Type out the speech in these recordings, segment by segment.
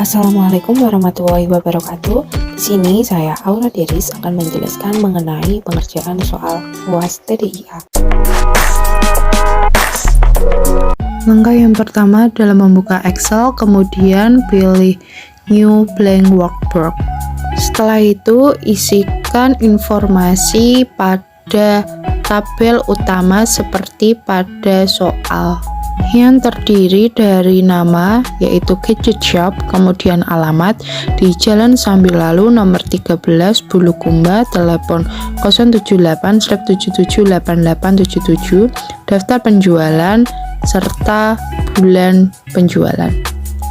Assalamualaikum warahmatullahi wabarakatuh. Di sini saya Aura Deris akan menjelaskan mengenai pengerjaan soal UAS TDIA. Langkah yang pertama adalah membuka Excel, kemudian pilih New Blank Workbook. Setelah itu isikan informasi pada tabel utama seperti pada soal, yang terdiri dari nama yaitu Gadget Shop, kemudian alamat di Jalan Sambil Lalu nomor 13 Bulukumba, telepon 078/778877, daftar penjualan serta bulan penjualan.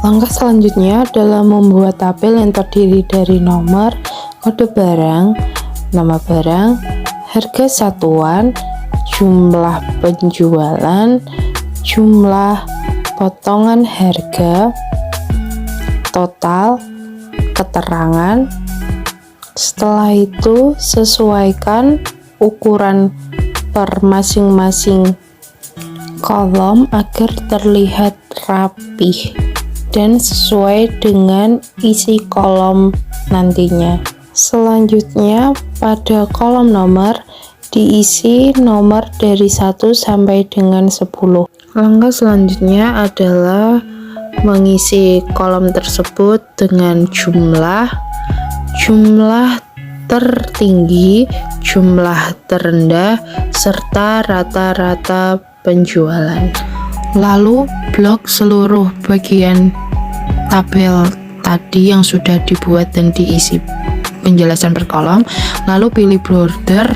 Langkah selanjutnya adalah membuat tabel yang terdiri dari nomor, kode barang, nama barang, harga satuan, jumlah penjualan, jumlah potongan harga, total, keterangan. Setelah itu sesuaikan ukuran per masing-masing kolom agar terlihat rapih dan sesuai dengan isi kolom nantinya. Selanjutnya pada kolom nomor diisi nomor dari 1 sampai dengan 10. Langkah selanjutnya adalah mengisi kolom tersebut dengan jumlah tertinggi, jumlah terendah, serta rata-rata penjualan. Lalu blok seluruh bagian tabel tadi yang sudah dibuat dan diisi penjelasan per kolom, lalu pilih border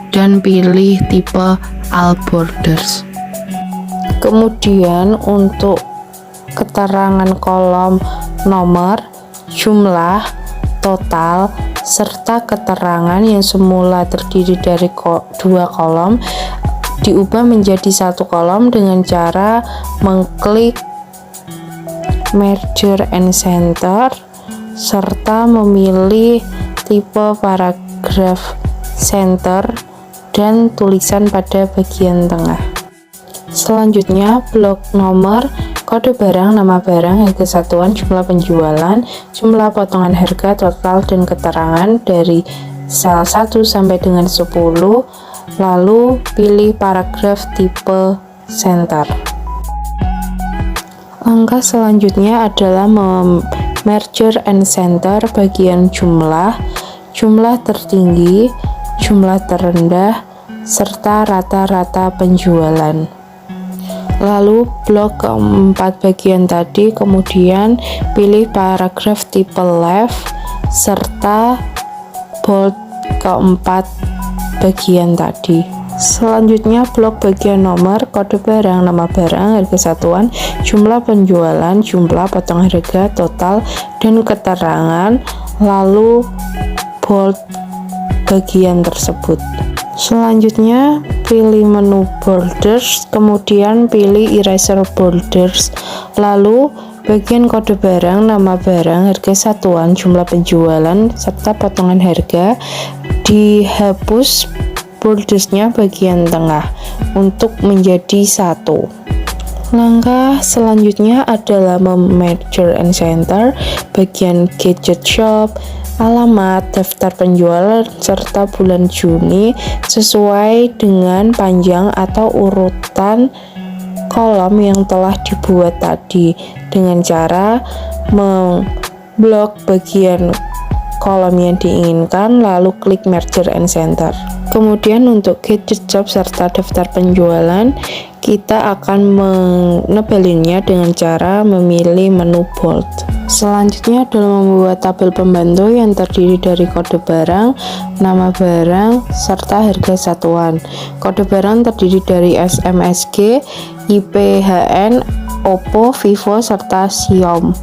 dan pilih tipe all borders. Kemudian untuk keterangan kolom nomor, jumlah, total, serta keterangan yang semula terdiri dari dua kolom diubah menjadi satu kolom dengan cara mengklik merger and center serta memilih tipe paragraph center dan tulisan pada bagian tengah. Selanjutnya blok nomor, kode barang, nama barang, harga satuan, jumlah penjualan, jumlah potongan harga, total, dan keterangan dari sel 1 sampai dengan 10. Lalu pilih paragraf tipe center. Langkah selanjutnya adalah merger and center bagian jumlah tertinggi, jumlah terendah, serta rata-rata penjualan. Lalu blok keempat bagian tadi, kemudian pilih paragraf tipe left serta bold keempat bagian tadi. Selanjutnya blok bagian nomor, kode barang, nama barang, harga satuan, jumlah penjualan, jumlah potong harga, total, dan keterangan, lalu bold bagian tersebut. Selanjutnya pilih menu borders, kemudian pilih eraser borders, lalu bagian kode barang, nama barang, harga satuan, jumlah penjualan, serta potongan harga dihapus bordersnya bagian tengah untuk menjadi satu. Langkah selanjutnya adalah merger and center bagian gadget shop, alamat, daftar penjualan, serta bulan Juni sesuai dengan panjang atau urutan kolom yang telah dibuat tadi dengan cara memblok bagian kolom yang diinginkan lalu klik merger and center. Kemudian untuk gadget shop serta daftar penjualan kita akan menebelinnya dengan cara memilih menu bold. Selanjutnya adalah membuat tabel pembantu yang terdiri dari kode barang, nama barang, serta harga satuan. Kode barang terdiri dari SMSG, IPHN, Oppo, Vivo, serta Xiaomi.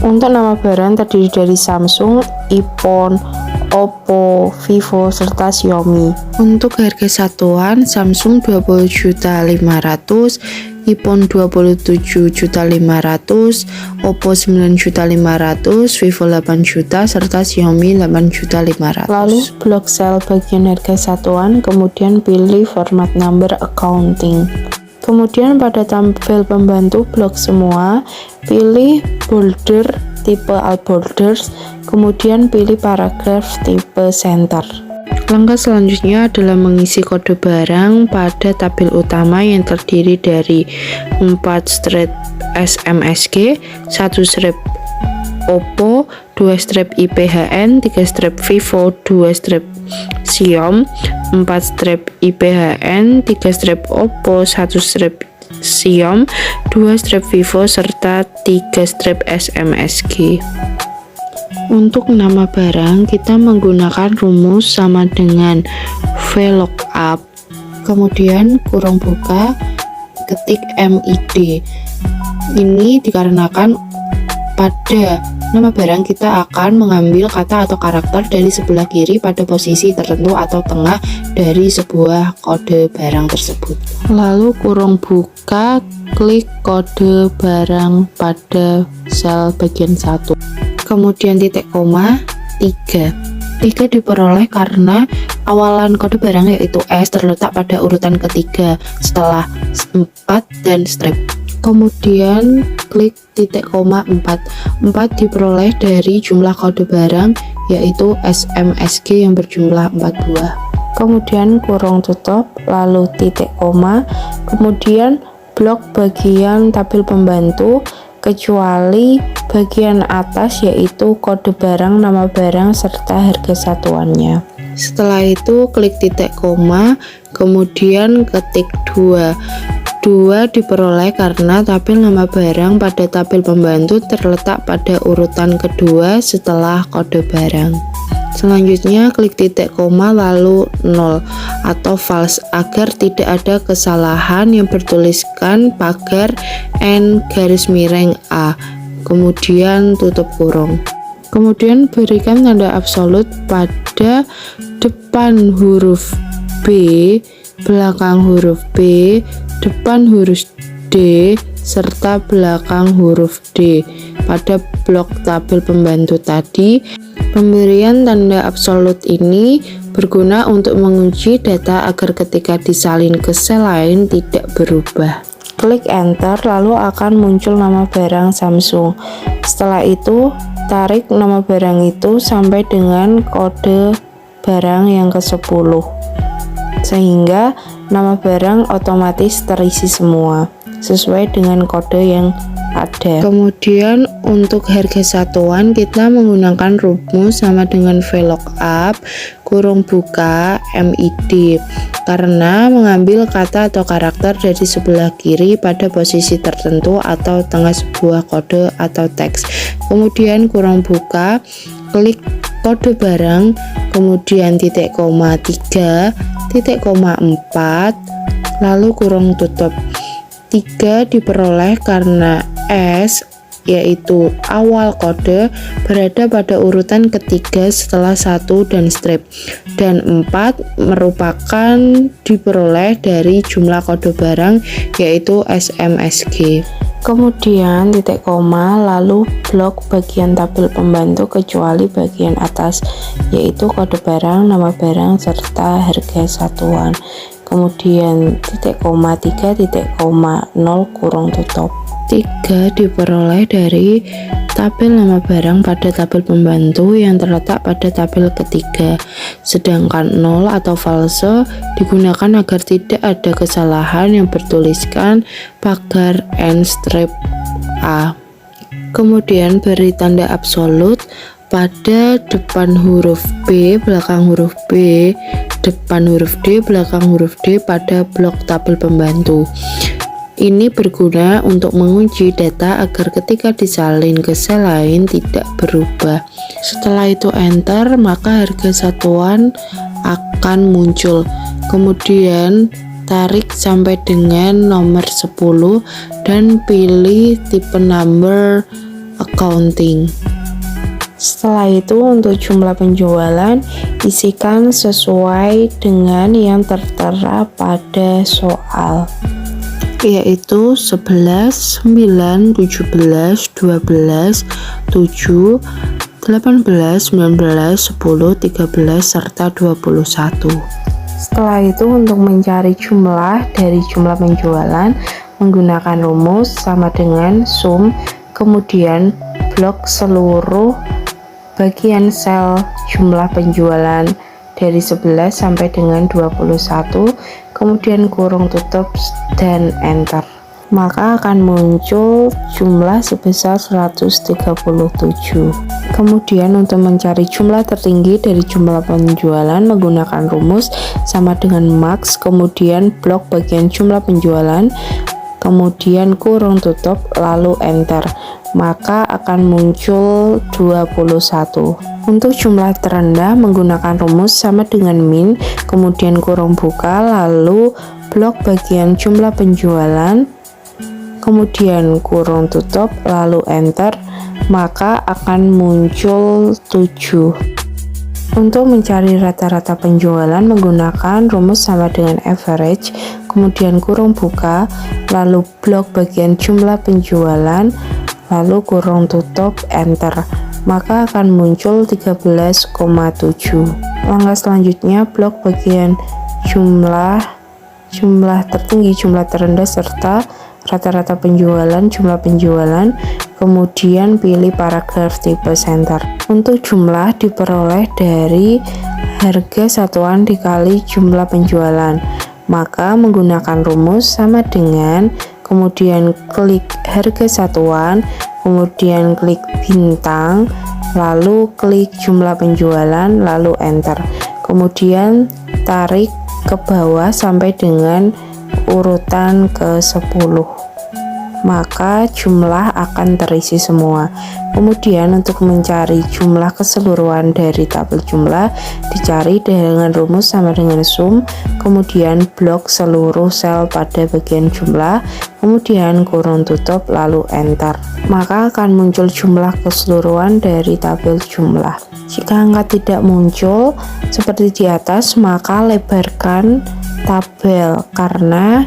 Untuk nama barang terdiri dari Samsung, iPhone, Oppo, Vivo, serta Xiaomi. Untuk harga satuan, Samsung 20.500.000, iPhone 27.500.000, Oppo 9.500.000, Vivo 8 juta, serta Xiaomi 8.500.000. Lalu blok sel bagian harga satuan, kemudian pilih format number accounting. Kemudian pada tabel pembantu blok semua, pilih border tipe all borders, kemudian pilih paragraf tipe center. Langkah selanjutnya adalah mengisi kode barang pada tabel utama yang terdiri dari 4 strip SMSG, 1 strip Oppo, 2 strip IPHN, 3 strip Vivo, 2 strip Xiom, 4 strip IPHN, 3 strip Oppo, 1 strip Xiom, 2 strip Vivo, serta 3 strip SMSG. Untuk nama barang, kita menggunakan rumus sama dengan VLOOKUP, kemudian kurung buka, ketik MID. Ini dikarenakan pada nama barang kita akan mengambil kata atau karakter dari sebelah kiri pada posisi tertentu atau tengah dari sebuah kode barang tersebut. Lalu kurung buka, klik kode barang pada sel bagian 1. Kemudian titik koma 3 diperoleh karena awalan kode barang yaitu S terletak pada urutan ketiga setelah 4 dan strip. Kemudian klik titik koma 4 diperoleh dari jumlah kode barang yaitu SMSG yang berjumlah 4 buah. Kemudian kurung tutup, lalu titik koma, kemudian blok bagian tabel pembantu kecuali bagian atas yaitu kode barang, nama barang, serta harga satuannya. Setelah itu klik titik koma, kemudian ketik 2 diperoleh karena tabel nama barang pada tabel pembantu terletak pada urutan kedua setelah kode barang. Selanjutnya klik titik koma lalu 0 atau false agar tidak ada kesalahan yang bertuliskan pagar N garis miring A, kemudian tutup kurung. Kemudian berikan tanda absolut pada depan huruf B, belakang huruf B, depan huruf D, serta belakang huruf D pada blok tabel pembantu tadi. Pemberian tanda absolut ini berguna untuk mengunci data agar ketika disalin ke sel lain tidak berubah. Klik enter lalu akan muncul nama barang Samsung. Setelah itu tarik nama barang itu sampai dengan kode barang yang ke-10 sehingga nama barang otomatis terisi semua sesuai dengan kode yang ada. Kemudian untuk harga satuan kita menggunakan rumus sama dengan VLOOKUP kurung buka MID karena mengambil kata atau karakter dari sebelah kiri pada posisi tertentu atau tengah sebuah kode atau teks. Kemudian kurung buka, klik kode barang, kemudian titik koma 3, titik koma 4, lalu kurung tutup. 3 diperoleh karena S yaitu awal kode berada pada urutan ketiga setelah 1 dan strip, dan 4 merupakan diperoleh dari jumlah kode barang yaitu SMSG. Kemudian titik koma lalu blok bagian tabel pembantu kecuali bagian atas yaitu kode barang, nama barang, serta harga satuan. Kemudian titik koma 3, titik koma 0 kurung tutup. 3 diperoleh dari tabel nama barang pada tabel pembantu yang terletak pada tabel ketiga, sedangkan 0 atau false digunakan agar tidak ada kesalahan yang bertuliskan pagar N strip A. Kemudian beri tanda absolut pada depan huruf B, belakang huruf B, depan huruf D, belakang huruf D pada blok tabel pembantu. Ini berguna untuk mengunci data agar ketika disalin ke sel lain tidak berubah. Setelah itu enter, maka harga satuan akan muncul. Kemudian tarik sampai dengan nomor 10 dan pilih tipe number accounting. Setelah itu untuk jumlah penjualan isikan sesuai dengan yang tertera pada soal, yaitu 11, 9, 17, 12, 7, 18, 19, 10, 13, serta 21. Setelah itu untuk mencari jumlah dari jumlah penjualan menggunakan rumus sama dengan sum, kemudian blok seluruh bagian sel jumlah penjualan dari 11 sampai dengan 21, kemudian kurung tutup dan enter, maka akan muncul jumlah sebesar 137. Kemudian untuk mencari jumlah tertinggi dari jumlah penjualan menggunakan rumus sama dengan max, kemudian blok bagian jumlah penjualan, kemudian kurung tutup, lalu enter, maka akan muncul 21. Untuk jumlah terendah menggunakan rumus sama dengan min, kemudian kurung buka, lalu blok bagian jumlah penjualan, kemudian kurung tutup, lalu enter, maka akan muncul 7. Untuk mencari rata-rata penjualan menggunakan rumus sama dengan average, kemudian kurung buka, lalu blok bagian jumlah penjualan, lalu kurung tutup, enter, maka akan muncul 13,7. Langkah selanjutnya blok bagian jumlah tertinggi, jumlah terendah, serta rata-rata penjualan, jumlah penjualan, kemudian pilih paragraf tipe center. Untuk jumlah diperoleh dari harga satuan dikali jumlah penjualan, maka menggunakan rumus sama dengan kemudian klik harga satuan, kemudian klik bintang, lalu klik jumlah penjualan, lalu enter, kemudian tarik ke bawah sampai dengan urutan ke-10, maka jumlah akan terisi semua. Kemudian untuk mencari jumlah keseluruhan dari tabel jumlah dicari dengan rumus sama dengan sum, kemudian blok seluruh sel pada bagian jumlah, kemudian kurung tutup, lalu enter, maka akan muncul jumlah keseluruhan dari tabel jumlah. Jika angka tidak muncul seperti di atas, maka lebarkan tabel karena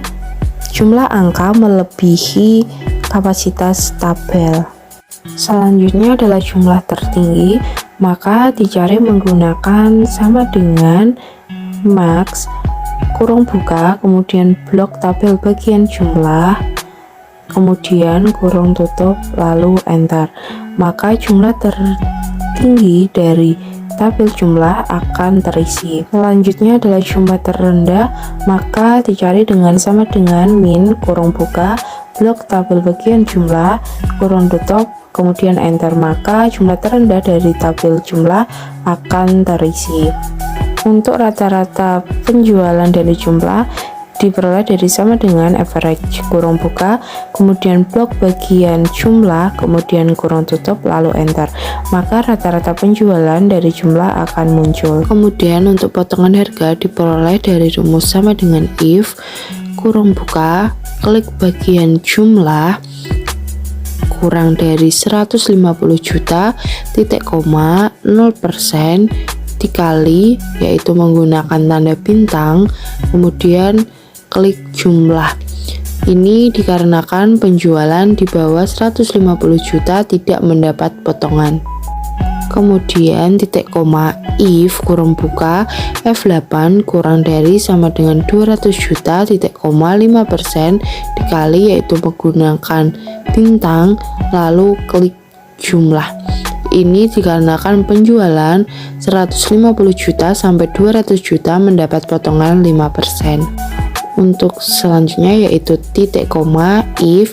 jumlah angka melebihi kapasitas tabel. Selanjutnya adalah jumlah tertinggi, maka dicari menggunakan sama dengan max, kurung buka, kemudian blok tabel bagian jumlah, kemudian kurung tutup, lalu enter, maka jumlah tertinggi dari tabel jumlah akan terisi. Selanjutnya adalah jumlah terendah, maka dicari dengan sama dengan min, kurung buka, blok tabel bagian jumlah, kurung tutup, kemudian enter, maka jumlah terendah dari tabel jumlah akan terisi. Untuk rata-rata penjualan dari jumlah diperoleh dari sama dengan average, kurung buka, kemudian blok bagian jumlah, kemudian kurung tutup, lalu enter, maka rata-rata penjualan dari jumlah akan muncul. Kemudian untuk potongan harga diperoleh dari rumus sama dengan if, kurung buka, klik bagian jumlah, kurang dari 150 juta, titik koma, 0% dikali, yaitu menggunakan tanda bintang, kemudian klik jumlah. Ini dikarenakan penjualan di bawah 150 juta tidak mendapat potongan. Kemudian titik koma if, kurung buka, F8 kurang dari sama dengan 200 juta, titik koma, 5% dikali, yaitu menggunakan bintang, lalu klik jumlah. Ini dikarenakan penjualan 150 juta sampai 200 juta mendapat potongan 5%. Untuk selanjutnya yaitu titik koma if,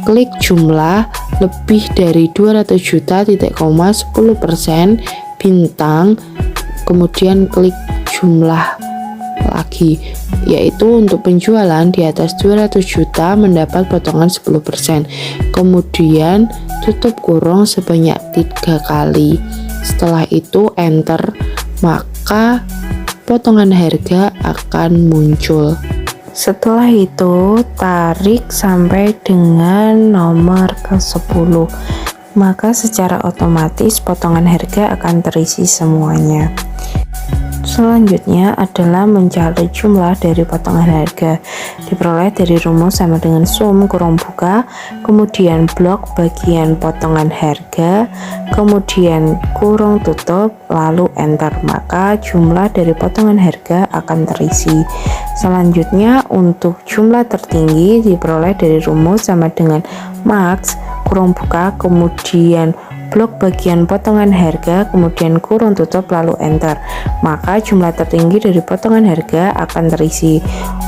klik jumlah lebih dari 200 juta, titik koma, 10% bintang, kemudian klik jumlah lagi, yaitu untuk penjualan di atas 200 juta mendapat potongan 10%, kemudian tutup kurung sebanyak 3 kali. Setelah itu enter, maka potongan harga akan muncul. Setelah itu tarik sampai dengan nomor ke-10, maka secara otomatis potongan harga akan terisi semuanya. Selanjutnya adalah mencari jumlah dari potongan harga. Diperoleh dari rumus sama dengan sum, kurung buka, kemudian blok bagian potongan harga, kemudian kurung tutup, lalu enter, maka jumlah dari potongan harga akan terisi. Selanjutnya untuk jumlah tertinggi diperoleh dari rumus sama dengan max, kurung buka, kemudian blok bagian potongan harga, kemudian kurung tutup, lalu enter. Maka jumlah tertinggi dari potongan harga akan terisi.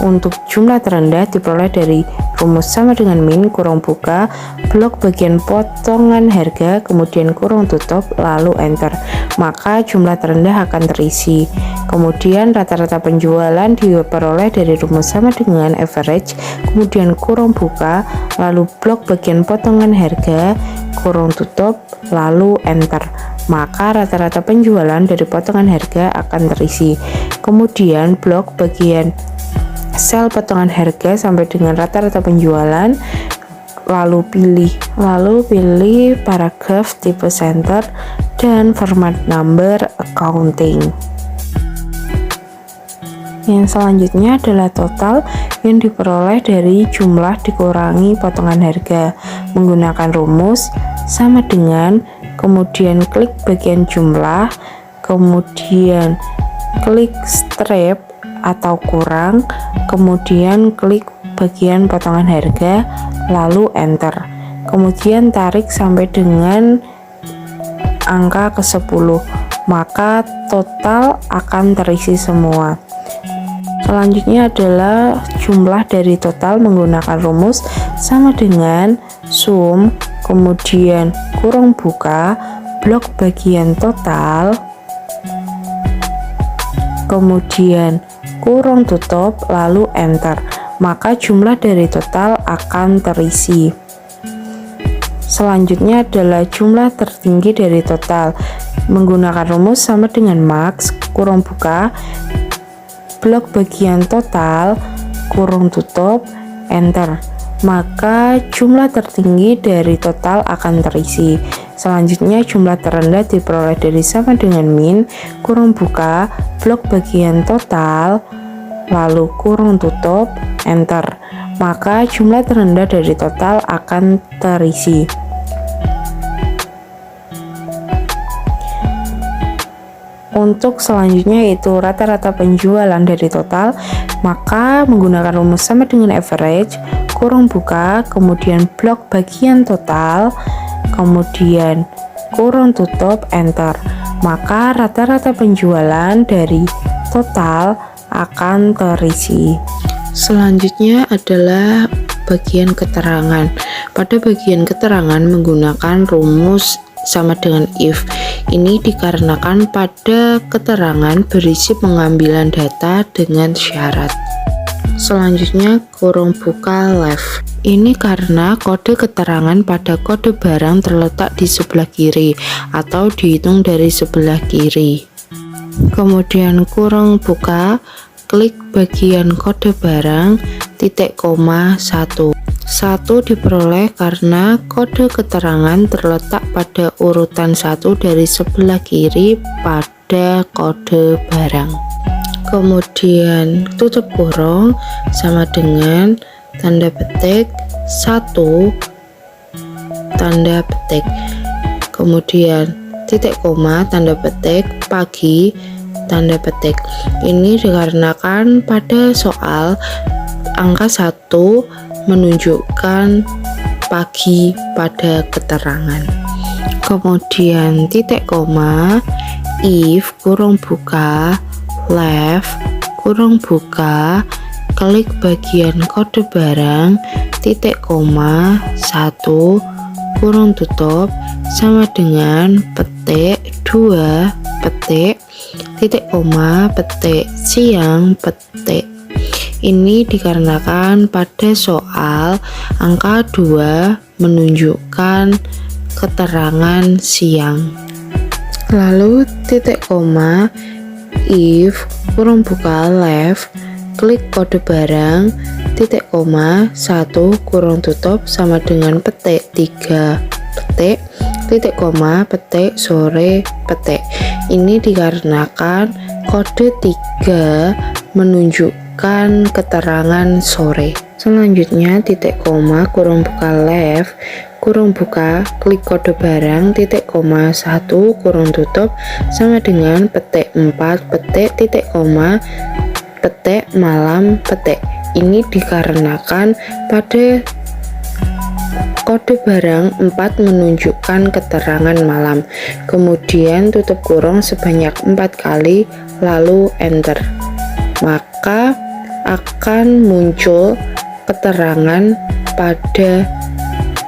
Untuk jumlah terendah diperoleh dari rumus sama dengan min kurung buka blok bagian potongan harga, kemudian kurung tutup, lalu enter. Maka jumlah terendah akan terisi. Kemudian rata-rata penjualan diperoleh dari rumus sama dengan average, kemudian kurung buka, lalu blok bagian potongan harga, kurung tutup, lalu enter. Maka rata-rata penjualan dari potongan harga akan terisi. Kemudian blok bagian sel potongan harga sampai dengan rata-rata penjualan, lalu pilih paragraf tipe center dan format number accounting. Yang selanjutnya adalah total yang diperoleh dari jumlah dikurangi potongan harga menggunakan rumus sama dengan, kemudian klik bagian jumlah, kemudian klik strip atau kurang, kemudian klik bagian potongan harga, lalu enter. Kemudian tarik sampai dengan angka ke-10, maka total akan terisi semua. Selanjutnya adalah jumlah dari total menggunakan rumus sama dengan sum, kemudian kurung buka blok bagian total, kemudian kurung tutup, lalu enter. Maka jumlah dari total akan terisi. Selanjutnya adalah jumlah tertinggi dari total menggunakan rumus sama dengan max kurung buka blok bagian total, kurung tutup, enter. Maka jumlah tertinggi dari total akan terisi. Selanjutnya jumlah terendah diperoleh dari sama dengan min kurung buka blok bagian total, lalu kurung tutup, enter. Maka jumlah terendah dari total akan terisi. Untuk selanjutnya yaitu rata-rata penjualan dari total, maka menggunakan rumus sama dengan average, kurung buka, kemudian blok bagian total, kemudian kurung tutup, enter. Maka rata-rata penjualan dari total akan terisi. Selanjutnya adalah bagian keterangan. Pada bagian keterangan menggunakan rumus sama dengan if. Ini dikarenakan pada keterangan berisi pengambilan data dengan syarat. Selanjutnya kurung buka left. Ini karena kode keterangan pada kode barang terletak di sebelah kiri atau dihitung dari sebelah kiri. Kemudian kurung buka, klik bagian kode barang, titik koma 1. 1 diperoleh karena kode keterangan terletak pada urutan 1 dari sebelah kiri pada kode barang. Kemudian tutup kurung sama dengan tanda petik 1 tanda petik, kemudian titik koma tanda petik pagi tanda petik. Ini dikarenakan pada soal angka 1 menunjukkan pagi pada keterangan. Kemudian titik koma if kurung buka left kurung buka klik bagian kode barang, titik koma 1 kurung tutup sama dengan petik 2 petik titik koma petik siang petik. Ini dikarenakan pada soal angka 2 menunjukkan keterangan siang. Lalu titik koma if kurung buka left klik kode barang, titik koma 1 kurung tutup sama dengan petik 3 petik titik koma petik sore petik. Ini dikarenakan kode 3 menunjukkan keterangan sore. Selanjutnya titik koma kurung buka left kurung buka klik kode barang, titik koma 1 kurung tutup sama dengan petik 4 petik titik koma petik malam petik. Ini dikarenakan pada Kode barang 4 menunjukkan keterangan malam, kemudian tutup kurung sebanyak 4 kali, lalu enter. Maka akan muncul keterangan pada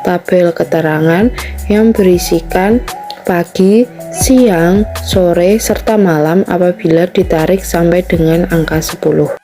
tabel keterangan yang berisikan pagi, siang, sore, serta malam apabila ditarik sampai dengan angka 10.